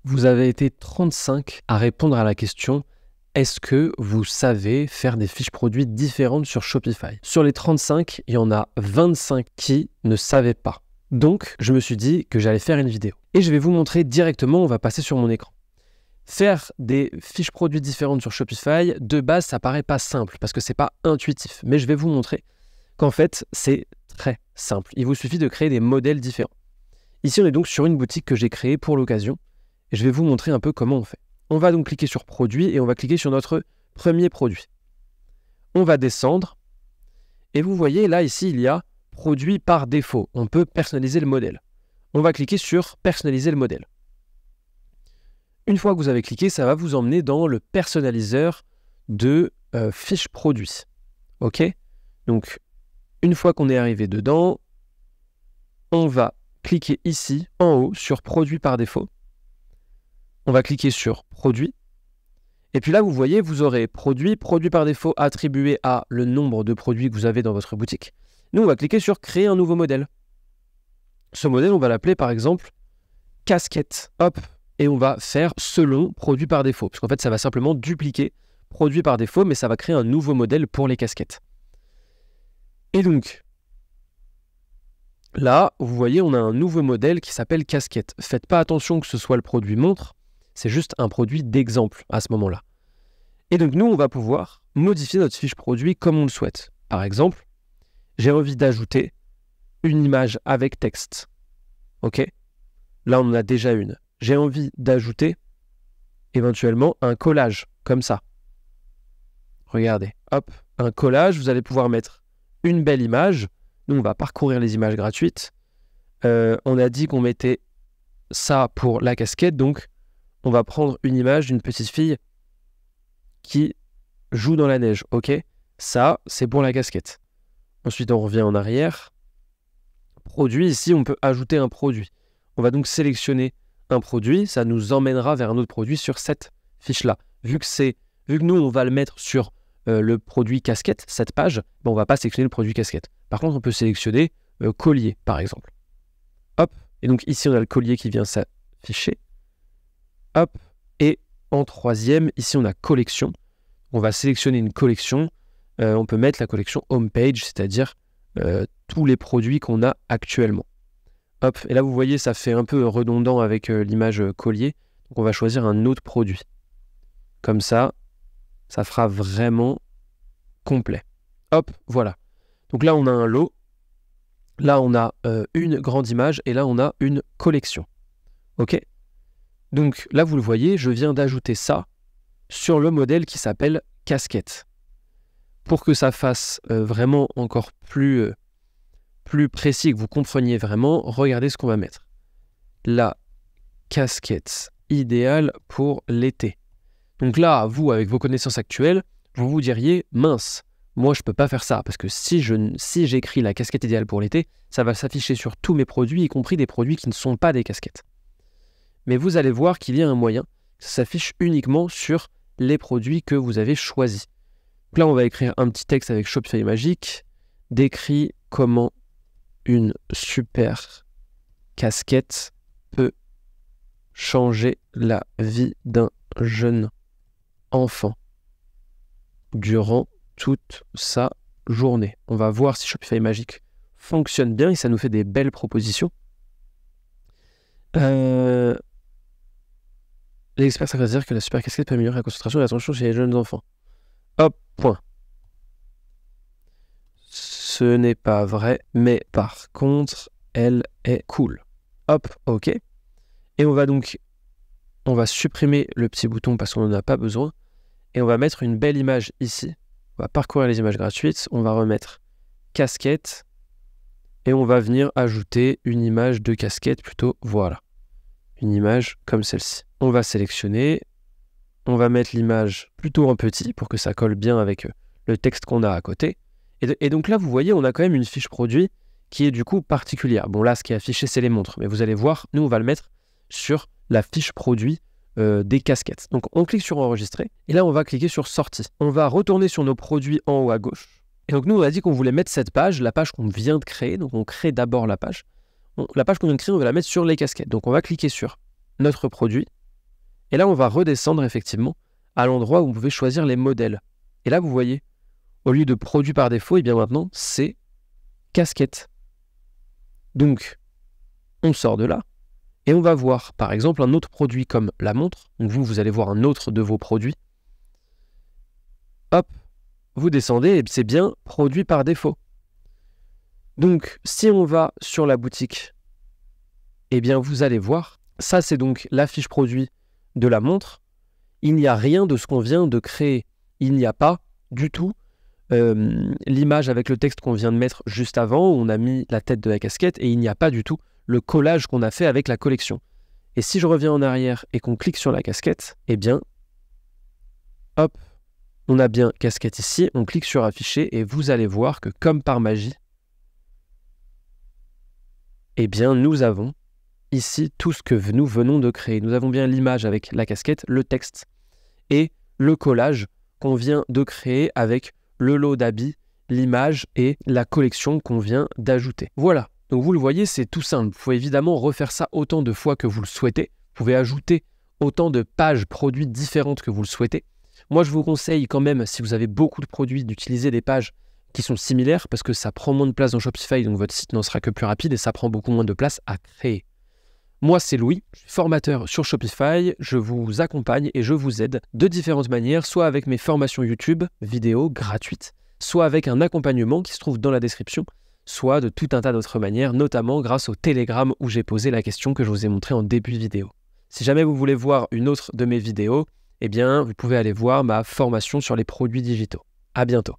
Vous avez été 35 à répondre à la question « Est-ce que vous savez faire des fiches produits différentes sur Shopify ?» Sur les 35, il y en a 25 qui ne savaient pas. Donc, je me suis dit que j'allais faire une vidéo. Et je vais vous montrer directement, on va passer sur mon écran. Faire des fiches produits différentes sur Shopify, de base, ça paraît pas simple parce que c'est pas intuitif. Mais je vais vous montrer qu'en fait, c'est très simple. Il vous suffit de créer des modèles différents. Ici, on est donc sur une boutique que j'ai créée pour l'occasion. Et je vais vous montrer un peu comment on fait. On va donc cliquer sur produit et on va cliquer sur notre premier produit. On va descendre et vous voyez là ici il y a produit par défaut. On peut personnaliser le modèle. On va cliquer sur personnaliser le modèle. Une fois que vous avez cliqué, ça va vous emmener dans le personnaliseur de fiches produits. Ok? Donc une fois qu'on est arrivé dedans, on va cliquer ici en haut sur produit par défaut. On va cliquer sur produit. Et puis là, vous voyez, vous aurez produit par défaut attribué à le nombre de produits que vous avez dans votre boutique. Nous, on va cliquer sur créer un nouveau modèle. Ce modèle, on va l'appeler par exemple casquette. Hop. Et on va faire selon produit par défaut. Parce qu'en fait, ça va simplement dupliquer produit par défaut, mais ça va créer un nouveau modèle pour les casquettes. Et donc, là, vous voyez, on a un nouveau modèle qui s'appelle casquette. Faites pas attention que ce soit le produit montre. C'est juste un produit d'exemple à ce moment-là. Et donc, nous, on va pouvoir modifier notre fiche produit comme on le souhaite. Par exemple, j'ai envie d'ajouter une image avec texte. OK? Là, on en a déjà une. J'ai envie d'ajouter éventuellement un collage, comme ça. Regardez, hop, un collage. Vous allez pouvoir mettre une belle image. Nous, on va parcourir les images gratuites. On a dit qu'on mettait ça pour la casquette, donc on va prendre une image d'une petite fille qui joue dans la neige. Ok, ça, c'est pour la casquette. Ensuite, on revient en arrière. Produit, ici, on peut ajouter un produit. On va donc sélectionner un produit. Ça nous emmènera vers un autre produit sur cette fiche-là. Vu que nous, on va le mettre sur le produit casquette, cette page, ben, on ne va pas sélectionner le produit casquette. Par contre, on peut sélectionner collier, par exemple. Hop, et donc ici, on a le collier qui vient s'afficher. Hop, et en troisième, ici on a collection. On va sélectionner une collection. On peut mettre la collection homepage, c'est-à-dire tous les produits qu'on a actuellement. Hop, et là vous voyez, ça fait un peu redondant avec l'image collier. Donc on va choisir un autre produit. Comme ça, ça fera vraiment complet. Hop, voilà. Donc là on a un lot. Là on a une grande image et là on a une collection. Ok ? Donc là, vous le voyez, je viens d'ajouter ça sur le modèle qui s'appelle casquette. Pour que ça fasse vraiment encore plus précis, que vous compreniez vraiment, regardez ce qu'on va mettre. La casquette idéale pour l'été. Donc là, vous, avec vos connaissances actuelles, vous vous diriez, mince, moi je ne peux pas faire ça, parce que si j'écris la casquette idéale pour l'été, ça va s'afficher sur tous mes produits, y compris des produits qui ne sont pas des casquettes. Mais vous allez voir qu'il y a un moyen, ça s'affiche uniquement sur les produits que vous avez choisis. Donc là, on va écrire un petit texte avec Shopify Magique, décrit comment une super casquette peut changer la vie d'un jeune enfant durant toute sa journée. On va voir si Shopify Magique fonctionne bien et ça nous fait des belles propositions. Les experts s'accordent à dire que la super casquette peut améliorer la concentration et l'attention chez les jeunes enfants. Hop, point. Ce n'est pas vrai, mais par contre, elle est cool. Hop, ok. Et on va supprimer le petit bouton parce qu'on n'en a pas besoin. Et on va mettre une belle image ici. On va parcourir les images gratuites. On va remettre casquette. Et on va venir ajouter une image de casquette plutôt. Voilà. Une image comme celle-ci. On va sélectionner. On va mettre l'image plutôt en petit pour que ça colle bien avec le texte qu'on a à côté. Et donc là, vous voyez, on a quand même une fiche produit qui est du coup particulière. Bon, là, ce qui est affiché, c'est les montres. Mais vous allez voir, nous, on va le mettre sur la fiche produit des casquettes. Donc, on clique sur enregistrer. Et là, on va cliquer sur sortie. On va retourner sur nos produits en haut à gauche. Et donc, nous, on a dit qu'on voulait mettre cette page, la page qu'on vient de créer. Donc, on crée d'abord la page. La page qu'on vient de créer, on va la mettre sur les casquettes. Donc, on va cliquer sur notre produit. Et là, on va redescendre effectivement à l'endroit où vous pouvez choisir les modèles. Et là, vous voyez, au lieu de produit par défaut, et bien maintenant, c'est casquette. Donc, on sort de là et on va voir, par exemple, un autre produit comme la montre. Donc vous allez voir un autre de vos produits. Hop, vous descendez et c'est bien produit par défaut. Donc, si on va sur la boutique, eh bien, vous allez voir, ça, c'est donc la fiche produit de la montre. Il n'y a rien de ce qu'on vient de créer. Il n'y a pas du tout l'image avec le texte qu'on vient de mettre juste avant, où on a mis la tête de la casquette, et il n'y a pas du tout le collage qu'on a fait avec la collection. Et si je reviens en arrière et qu'on clique sur la casquette, eh bien, hop, on a bien casquette ici, on clique sur afficher, et vous allez voir que comme par magie, eh bien, nous avons ici tout ce que nous venons de créer. Nous avons bien l'image avec la casquette, le texte et le collage qu'on vient de créer avec le lot d'habits, l'image et la collection qu'on vient d'ajouter. Voilà, donc vous le voyez, c'est tout simple. Vous pouvez évidemment refaire ça autant de fois que vous le souhaitez. Vous pouvez ajouter autant de pages produits différentes que vous le souhaitez. Moi, je vous conseille quand même, si vous avez beaucoup de produits, d'utiliser des pages qui sont similaires parce que ça prend moins de place dans Shopify, donc votre site n'en sera que plus rapide et ça prend beaucoup moins de place à créer. Moi, c'est Louis, je suis formateur sur Shopify, je vous accompagne et je vous aide de différentes manières, soit avec mes formations YouTube, vidéos gratuites, soit avec un accompagnement qui se trouve dans la description, soit de tout un tas d'autres manières, notamment grâce au Telegram où j'ai posé la question que je vous ai montrée en début de vidéo. Si jamais vous voulez voir une autre de mes vidéos, eh bien, vous pouvez aller voir ma formation sur les produits digitaux. À bientôt.